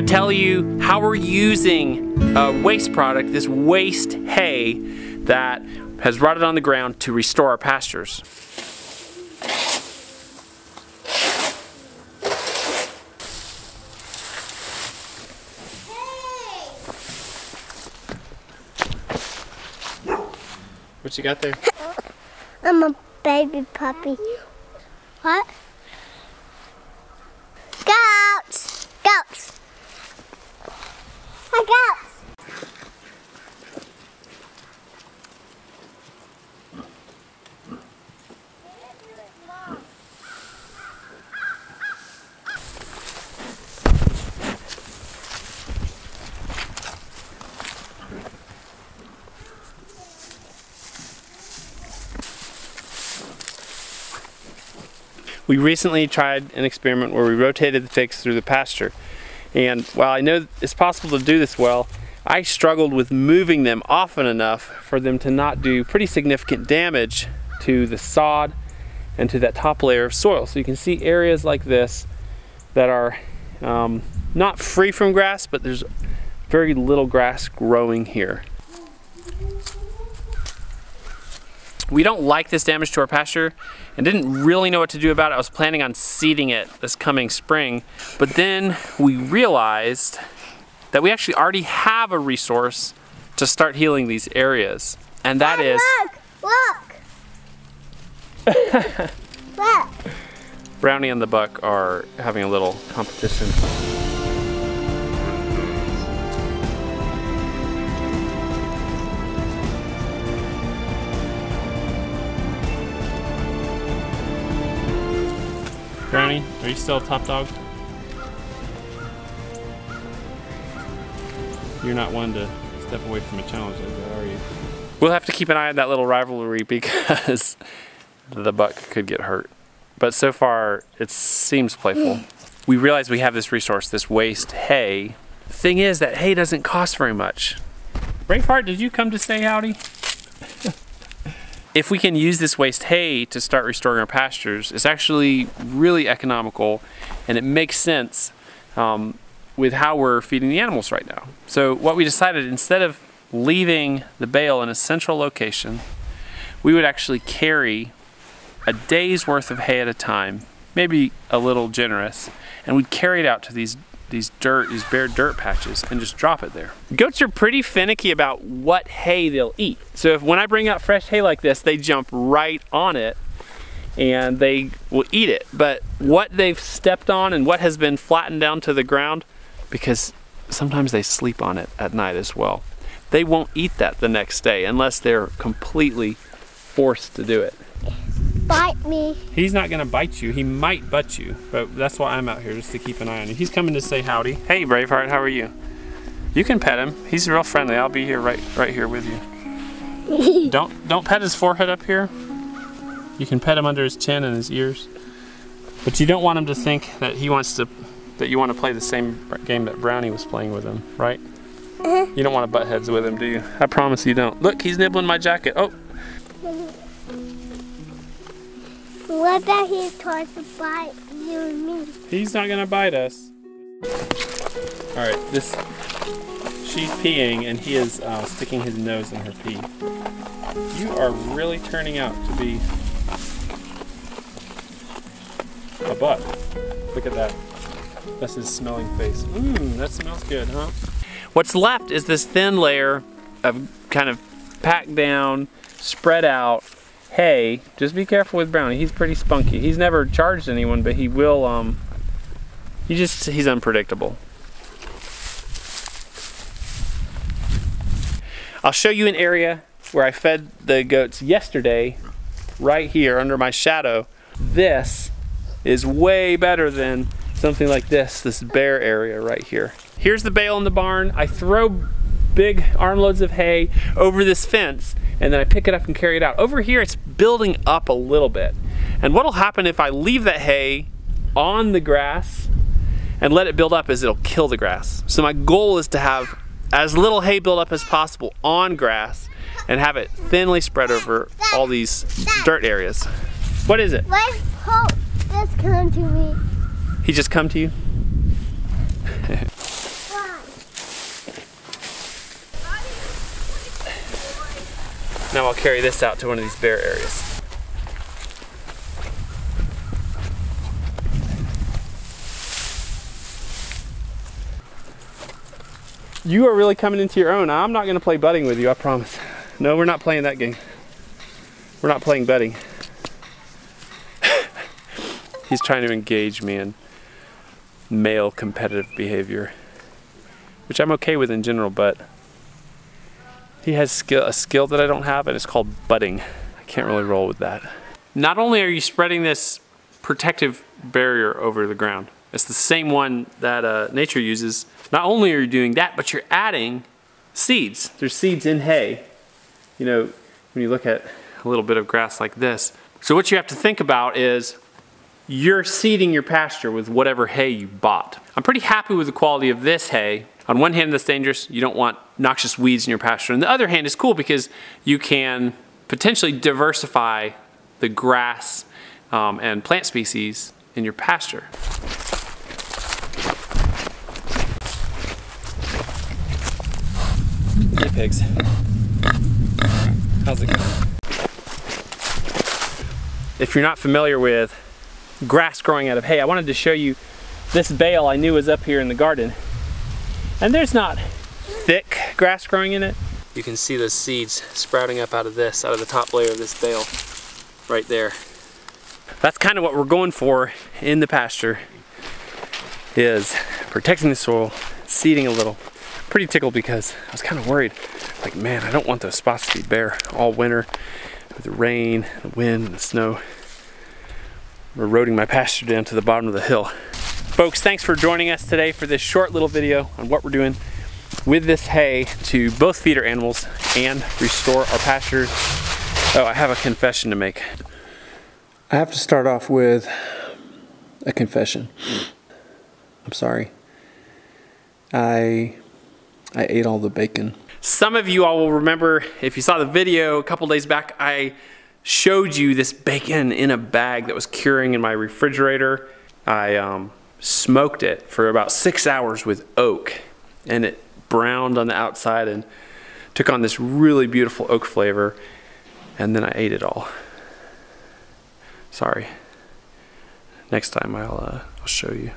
tell you how we're using a waste product, this waste hay that has rotted on the ground, to restore our pastures. What you got there? I'm a baby puppy. What? Goats! Goats! Goats! We recently tried an experiment where we rotated the pigs through the pasture. And while I know it's possible to do this well, I struggled with moving them often enough for them to not do pretty significant damage to the sod and to that top layer of soil. So you can see areas like this that are not free from grass, but there's very little grass growing here. We don't like this damage to our pasture and didn't really know what to do about it. I was planning on seeding it this coming spring, but then we realized that we actually already have a resource to start healing these areas, and that is... Look! Look! Brownie and the buck are having a little competition. Brownie, are you still top dog? You're not one to step away from a challenge like that, are you? We'll have to keep an eye on that little rivalry because the buck could get hurt. But so far, it seems playful. We realize we have this resource, this waste hay. The thing is that hay doesn't cost very much. Braveheart, did you come to say howdy? If we can use this waste hay to start restoring our pastures, it's actually really economical, and it makes sense with how we're feeding the animals right now. So what we decided, instead of leaving the bale in a central location, we would actually carry a day's worth of hay at a time, maybe a little generous, and we'd carry it out to these bare dirt patches and just drop it there. Goats are pretty finicky about what hay they'll eat. So when I bring out fresh hay like this, they jump right on it and they will eat it. But what they've stepped on and what has been flattened down to the ground, because sometimes they sleep on it at night as well, they won't eat that the next day unless they're completely forced to do it. Bite me. He's not gonna bite you. He might butt you, but that's why I'm out here, just to keep an eye on you. He's coming to say howdy. Hey, Braveheart, how are you? You can pet him. He's real friendly. I'll be here right here with you. Don't pet his forehead up here. You can pet him under his chin and his ears, but you don't want him to think that you want to play the same game that Brownie was playing with him, right? You don't want to butt heads with him, do you? I promise you don't. Look, he's nibbling my jacket. Oh. What about he tries to bite you and me? He's not gonna bite us. All right, she's peeing and he is sticking his nose in her pee. You are really turning out to be a butt. Look at that. That's his smelling face. That smells good, huh? What's left is this thin layer of kind of packed down, spread out hay. Just be careful with Brownie. He's pretty spunky. He's never charged anyone, but he will, he's unpredictable. I'll show you an area where I fed the goats yesterday, right here under my shadow. This is way better than something like this bare area right here. Here's the bale in the barn. I throw big armloads of hay over this fence, and then I pick it up and carry it out. Over here, it's building up a little bit. And what'll happen if I leave that hay on the grass and let it build up is it'll kill the grass. So my goal is to have as little hay build up as possible on grass and have it thinly spread over all these dirt areas. What is it? Where's Pope just come to me? He just come to you? Now I'll carry this out to one of these bare areas. You are really coming into your own. I'm not gonna play butting with you, I promise. No, we're not playing that game. We're not playing butting. He's trying to engage me in male competitive behavior, which I'm okay with in general, but he has a skill that I don't have, and it's called butting. I can't really roll with that. Not only are you spreading this protective barrier over the ground, it's the same one that nature uses. Not only are you doing that, but you're adding seeds. There's seeds in hay. You know, when you look at a little bit of grass like this. So what you have to think about is you're seeding your pasture with whatever hay you bought. I'm pretty happy with the quality of this hay. On one hand, that's dangerous. You don't want noxious weeds in your pasture. On the other hand, it's cool because you can potentially diversify the grass and plant species in your pasture. Hey pigs. How's it going? If you're not familiar with grass growing out of hay, I wanted to show you this bale I knew was up here in the garden. And there's not thick grass growing in it. You can see those seeds sprouting up out of the top layer of this bale right there. That's kind of what we're going for in the pasture, is protecting the soil, seeding a little. Pretty tickled because I was kind of worried, like, man, I don't want those spots to be bare all winter with the rain, the wind, and the snow. We're eroding my pasture down to the bottom of the hill. Folks, thanks for joining us today for this short little video on what we're doing with this hay to both feed our animals and restore our pastures. Oh, I have a confession to make. I have to start off with a confession. I'm sorry. I ate all the bacon. Some of you all will remember, if you saw the video a couple days back, I showed you this bacon in a bag that was curing in my refrigerator. I smoked it for about 6 hours with oak, and it browned on the outside and took on this really beautiful oak flavor, and then I ate it all. Sorry. Next time I'll show you.